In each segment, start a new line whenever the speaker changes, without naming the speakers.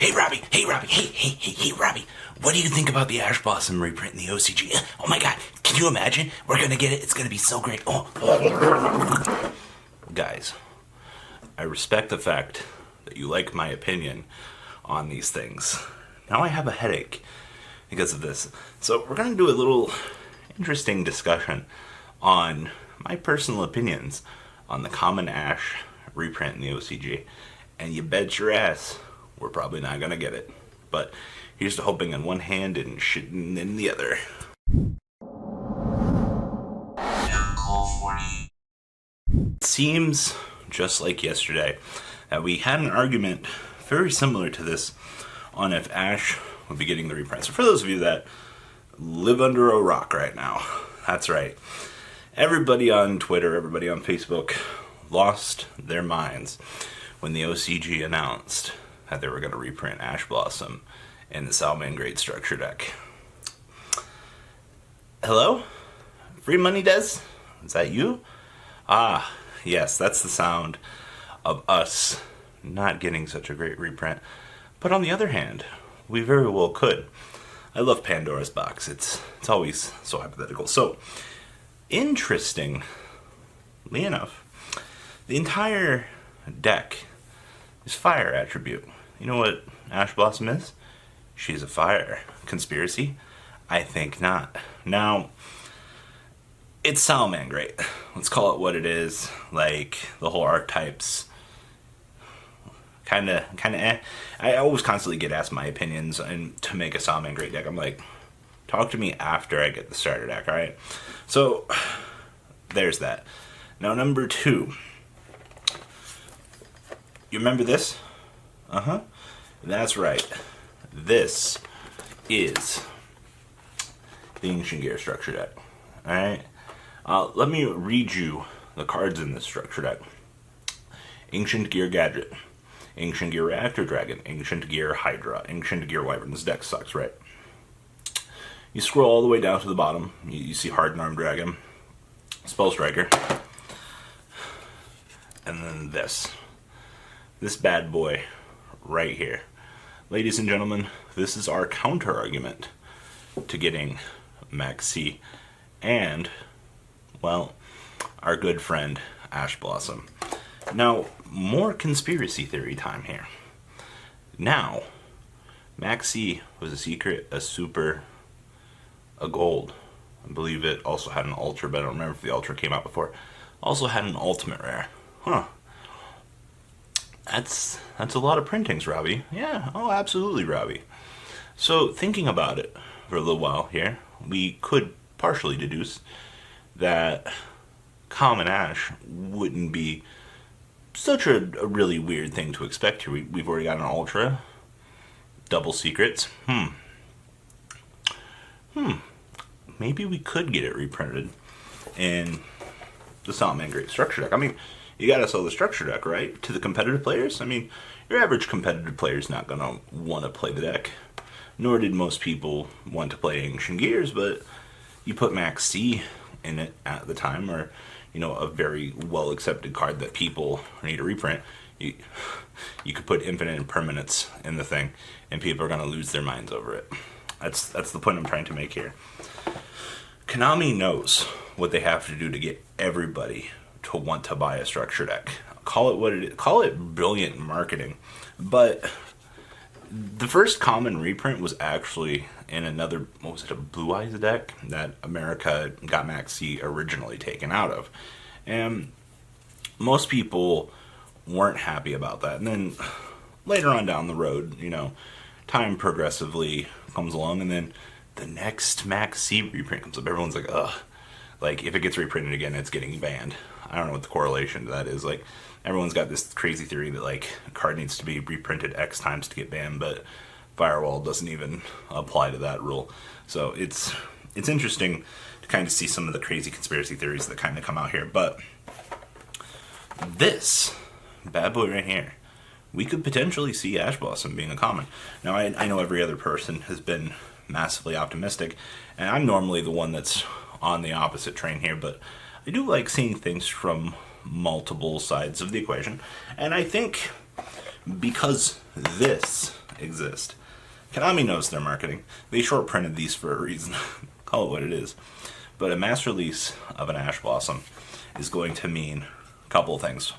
Hey, Robbie. What do you think about the Ash Blossom reprint in the OCG? Oh my god, can you imagine? We're gonna get it. It's gonna be so great. Oh. Guys, I respect the fact that you like my opinion on these things. Now I have a headache because of this. So we're gonna do a little interesting discussion on my personal opinions on the common Ash reprint in the OCG. And you bet your ass we're probably not gonna get it. But here's to hoping in one hand and shitting in the other. It seems just like yesterday that we had an argument very similar to this on if Ash would be getting the reprint. So for those of you that live under a rock right now, that's right. Everybody on Twitter, everybody on Facebook lost their minds when the OCG announced that they were going to reprint Ash Blossom in the Salmangreat Starter deck. Hello? Free Money Des? Is that you? Ah, yes, that's the sound of us not getting such a great reprint. But on the other hand, we very well could. I love Pandora's Box. It's always so hypothetical. So, interestingly enough, the entire deck is fire attribute. You know what Ash Blossom is? She's a fire. Conspiracy? I think not. Now, it's Salmangreat. Let's call it what it is. Like, the whole archetypes. Kinda eh. I always constantly get asked my opinions and to make a Salmangreat deck. I'm like, talk to me after I get the starter deck, alright? So, there's that. Now, number 2. You remember this? Uh-huh. That's right. This is the Ancient Gear structure deck. Alright? Let me read you the cards in this structure deck. Ancient Gear Gadget. Ancient Gear Reactor Dragon. Ancient Gear Hydra. Ancient Gear Wyvern. This deck sucks, right? You scroll all the way down to the bottom. You see Hardened Arm Dragon. Spell Striker. And then this. This bad boy right here. Ladies and gentlemen, this is our counter argument to getting Max C and, well, our good friend Ash Blossom. Now, more conspiracy theory time here. Now, Max C was a secret, a super, a gold. I believe it also had an ultra, but I don't remember if the ultra came out before. Also had an ultimate rare. Huh. That's a lot of printings, Robbie. Yeah, oh, absolutely, Robbie. So, thinking about it for a little while here, we could partially deduce that common Ash wouldn't be such a really weird thing to expect here. We've already got an ultra, double secrets. Maybe we could get it reprinted in the Salmangreat structure deck. I mean, you gotta sell the structure deck, right? To the competitive players? I mean, your average competitive player is not gonna want to play the deck. Nor did most people want to play Ancient Gears, but you put Max C in it at the time, or, you know, a very well-accepted card that people need to reprint. You could put Infinite Impermanence in the thing, and people are gonna lose their minds over it. That's the point I'm trying to make here. Konami knows what they have to do to get everybody to want to buy a structure deck. Call it what it is. Call it brilliant marketing. But the first common reprint was actually in another, what was it, a Blue Eyes deck that America got Max C originally taken out of. And most people weren't happy about that. And then later on down the road, you know, time progressively comes along, and then the next Max C reprint comes up. Everyone's like, ugh. Like, if it gets reprinted again, it's getting banned. I don't know what the correlation to that is. Like, everyone's got this crazy theory that, like, a card needs to be reprinted X times to get banned, but Firewall doesn't even apply to that rule. So it's interesting to kind of see some of the crazy conspiracy theories that kind of come out here. But this bad boy right here, we could potentially see Ash Blossom being a common. Now, I know every other person has been massively optimistic, and I'm normally the one that's on the opposite train here, but I do like seeing things from multiple sides of the equation. And I think because this exist. Konami knows their marketing. They short printed these for a reason. Call it what it is. But a mass release of an Ash Blossom is going to mean a couple of things.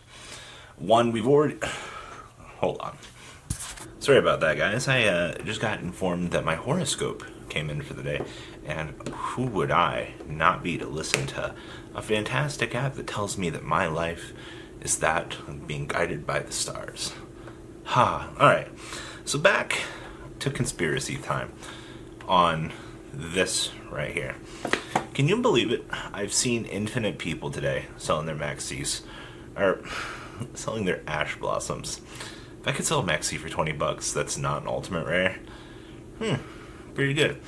One, we've already... Hold on. Sorry about that, guys. I just got informed that my horoscope came in for the day. And who would I not be to listen to a fantastic app that tells me that my life is that of being guided by the stars. Alright. So back to conspiracy time on this right here. Can you believe it? I've seen infinite people today selling their maxis, or selling their Ash Blossoms. If I could sell a maxi for $20, that's not an ultimate rare. Pretty good.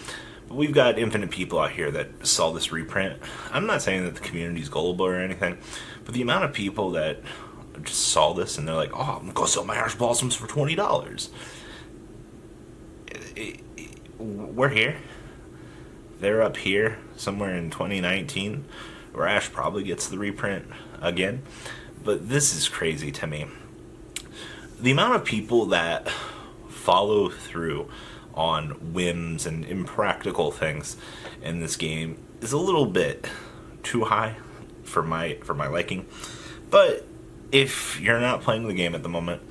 But we've got infinite people out here that sell this reprint. I'm not saying that the community's gullible or anything, but the amount of people that just saw this and they're like, oh, I'm gonna go sell my Ash Blossoms for $20. We're here. They're up here somewhere in 2019 where Ash probably gets the reprint again. But this is crazy to me. The amount of people that follow through on whims and impractical things in this game is a little bit too high for my liking. But if you're not playing the game at the moment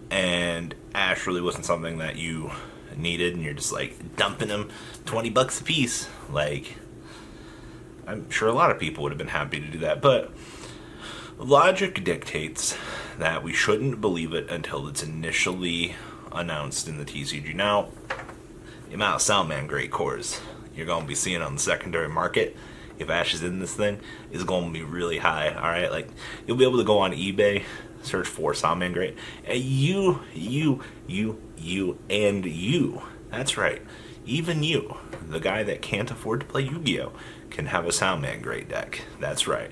and Ash really wasn't something that you needed and you're just like dumping them $20 a piece, like, I'm sure a lot of people would have been happy to do that. But logic dictates that we shouldn't believe it until it's initially announced in the TCG. Now, the amount of Salmangreat cores you're going to be seeing on the secondary market, if Ash is in this thing, is going to be really high. Alright, like, you'll be able to go on eBay, search for Salmangreat, and you, that's right, even you, the guy that can't afford to play Yu-Gi-Oh, can have a Salmangreat deck. That's right.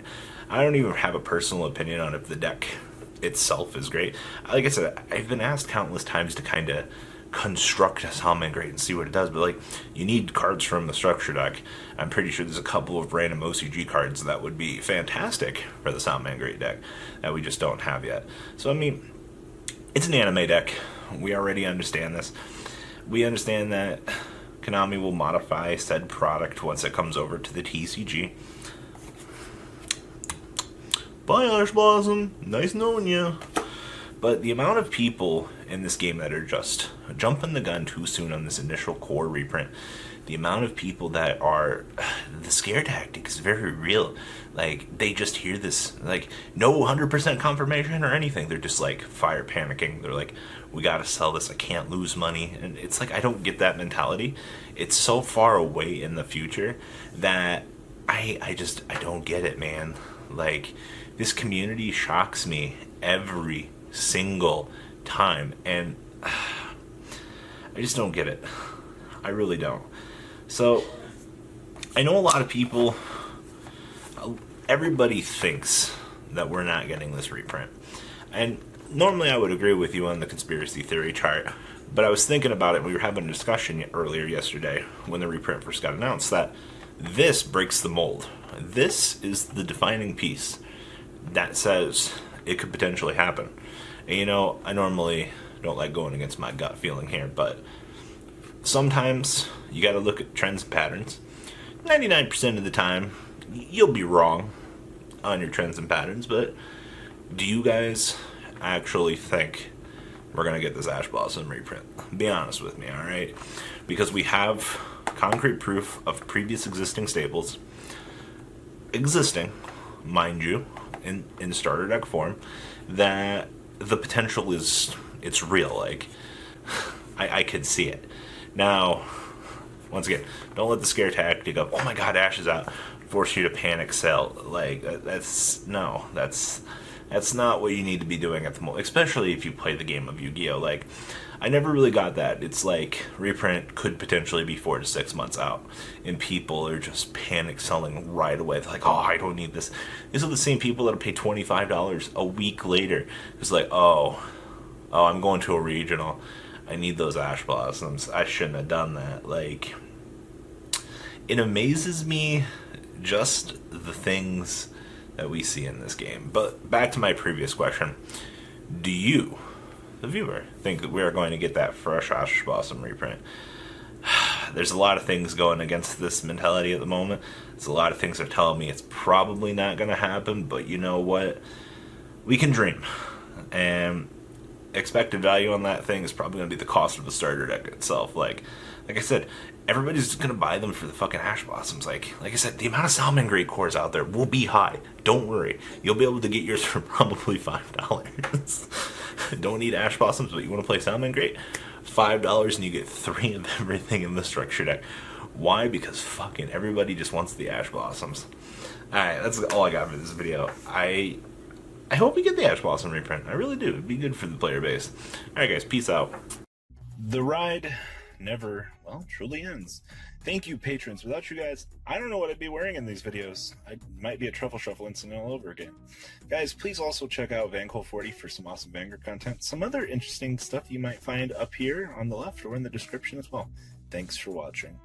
I don't even have a personal opinion on if the deck itself is great. Like I said, I've been asked countless times to kind of construct a Salmangreat and see what it does, but like, you need cards from the structure deck. I'm pretty sure there's a couple of random OCG cards that would be fantastic for the Salmangreat deck that we just don't have yet. So I mean, it's an anime deck. We already understand this. We understand that Konami will modify said product once it comes over to the TCG. Bye, Ash Blossom. Nice knowing you. But the amount of people in this game that are just jumping the gun too soon on this initial core reprint, the amount of people that are, the scare tactic is very real. Like, they just hear this, like, no 100% confirmation or anything. They're just like fire panicking. They're like, we gotta sell this, I can't lose money. And it's like, I don't get that mentality. It's so far away in the future that I don't get it, man. Like, this community shocks me every single time, and I just don't get it. I really don't. So, I know a lot of people, everybody thinks that we're not getting this reprint. And normally I would agree with you on the conspiracy theory chart, but I was thinking about it, we were having a discussion earlier yesterday when the reprint first got announced, that this breaks the mold. This is the defining piece that says it could potentially happen. And you know, I normally don't like going against my gut feeling here, but sometimes you gotta look at trends and patterns. 99% of the time, you'll be wrong on your trends and patterns, but do you guys actually think we're gonna get this Ash Blossom reprint? Be honest with me, alright? Because we have concrete proof of previous existing staples, mind you, in starter deck form, that the potential is, it's real. Like, I could see it. Now, once again, don't let the scare tactic of, oh my god, Ash is out, force you to panic sell. Like, that's not what you need to be doing at the moment, especially if you play the game of Yu-Gi-Oh! Like, I never really got that. It's like, reprint could potentially be 4 to 6 months out, and people are just panic selling right away. They're like, oh, I don't need this. These are the same people that'll pay $25 a week later. It's like, oh, I'm going to a regional. I need those Ash Blossoms. I shouldn't have done that. Like, it amazes me just the things that we see in this game. But back to my previous question. Do you the viewer, think that we're going to get that fresh Ash Blossom reprint. There's a lot of things going against this mentality at the moment. There's a lot of things that are telling me it's probably not going to happen, but you know what? We can dream. And expected value on that thing is probably going to be the cost of the starter deck itself. Like I said, everybody's just going to buy them for the fucking Ash Blossoms. Like I said, the amount of Salmangreat cores out there will be high. Don't worry. You'll be able to get yours for probably $5. Don't need Ash Blossoms, but you want to play Salmangreat? $5 and you get 3 of everything in the structure deck. Why? Because fucking everybody just wants the Ash Blossoms. Alright, that's all I got for this video. I hope we get the Ash Blossom reprint. I really do. It'd be good for the player base. Alright guys, peace out. The ride never, well, truly ends. Thank you, patrons. Without you guys, I don't know what I'd be wearing in these videos. I might be a Truffle Shuffle incident all over again. Guys, please also check out VanCole40 for some awesome Vanguard content. Some other interesting stuff you might find up here on the left or in the description as well. Thanks for watching.